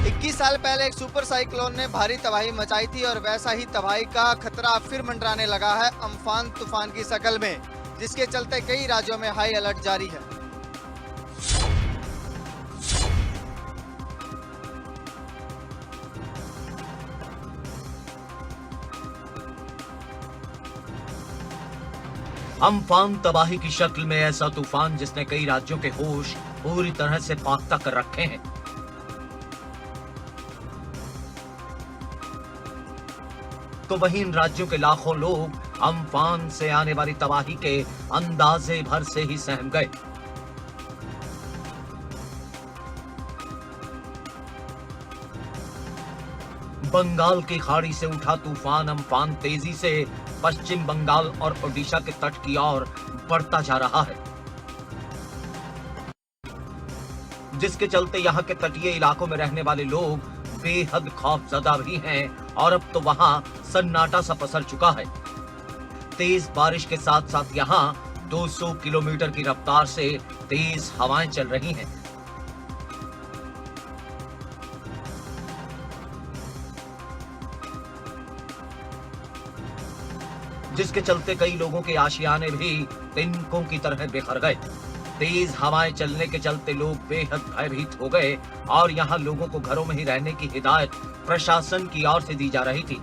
21 साल पहले एक सुपर साइक्लोन ने भारी तबाही मचाई थी और वैसा ही तबाही का खतरा फिर मंडराने लगा है अम्फान तूफान की शक्ल में, जिसके चलते कई राज्यों में हाई अलर्ट जारी है। अम्फान तबाही की शक्ल में ऐसा तूफान जिसने कई राज्यों के होश पूरी तरह से पाख्ता कर रखे हैं। तो वहीं इन राज्यों के लाखों लोग अम्फान से आने वाली तबाही के अंदाजे भर से ही सहम गए। बंगाल की खाड़ी से उठा तूफान अम्फान तेजी से पश्चिम बंगाल और ओडिशा के तट की ओर बढ़ता जा रहा है, जिसके चलते यहाँ के तटीय इलाकों में रहने वाले लोग बेहद खौफजदा भी हैं और अब तो वहां सन्नाटा सा पसर चुका है। तेज बारिश के साथ साथ यहाँ 200 किलोमीटर की रफ्तार से तेज हवाएं चल रही हैं। जिसके चलते कई लोगों के आशियाने भी तिनकों की तरह बिखर गए। तेज हवाएं चलने के चलते लोग बेहद भयभीत हो गए और यहाँ लोगों को घरों में ही रहने की हिदायत प्रशासन की ओर से दी जा रही थी।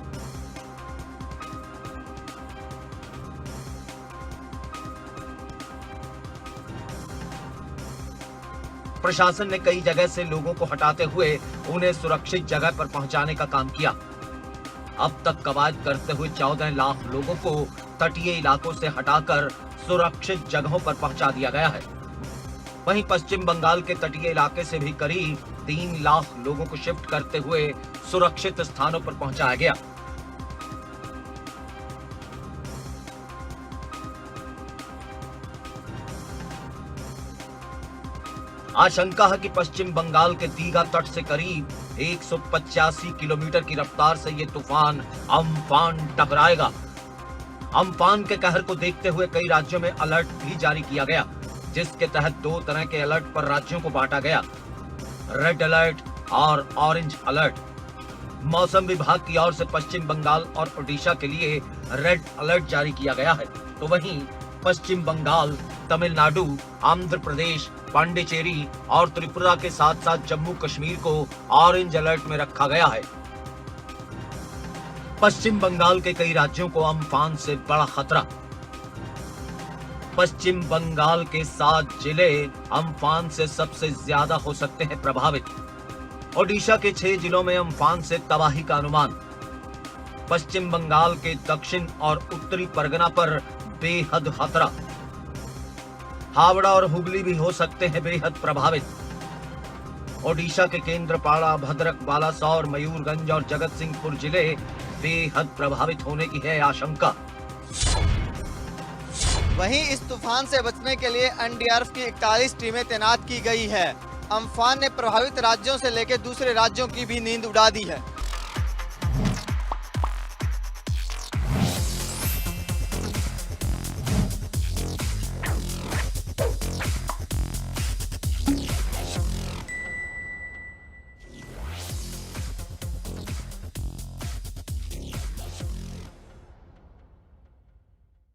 प्रशासन ने कई जगह से लोगों को हटाते हुए उन्हें सुरक्षित जगह पर पहुंचाने का काम किया। अब तक कवायद करते हुए 14 लाख लोगों को तटीय इलाकों से हटाकर सुरक्षित जगहों पर पहुंचा दिया गया है। वहीं पश्चिम बंगाल के तटीय इलाके से भी करीब 3 लाख लोगों को शिफ्ट करते हुए सुरक्षित स्थानों पर पहुंचाया गया। आशंका है कि पश्चिम बंगाल के दीघा तट से करीब 185 किलोमीटर की रफ्तार से ये तूफान अम्फान टकराएगा। अम्फान के कहर को देखते हुए कई राज्यों में अलर्ट भी जारी किया गया, जिसके तहत 2 तरह के अलर्ट पर राज्यों को बांटा गया, रेड अलर्ट और ऑरेंज अलर्ट। मौसम विभाग की ओर से पश्चिम बंगाल और ओडिशा के लिए रेड अलर्ट जारी किया गया है, तो वहीं पश्चिम बंगाल, तमिलनाडु, आंध्र प्रदेश, पांडिचेरी और त्रिपुरा के साथ साथ जम्मू कश्मीर को ऑरेंज अलर्ट में रखा गया है। पश्चिम बंगाल के कई राज्यों को अम्फान से बड़ा खतरा। पश्चिम बंगाल के 7 जिले अम्फान से सबसे ज्यादा हो सकते हैं प्रभावित। ओडिशा के 6 जिलों में अम्फान से तबाही का अनुमान। पश्चिम बंगाल के दक्षिण और उत्तरी परगना पर बेहद खतरा। हावड़ा और हुगली भी हो सकते हैं बेहद प्रभावित। ओडिशा के केंद्रपाड़ा, भद्रक, बालासोर, मयूरगंज और जगत सिंहपुर जिले बेहद प्रभावित होने की है आशंका। वहीं इस तूफान से बचने के लिए एनडीआरएफ की 41 टीमें तैनात की गई है। अम्फान ने प्रभावित राज्यों से लेकर दूसरे राज्यों की भी नींद उड़ा दी है।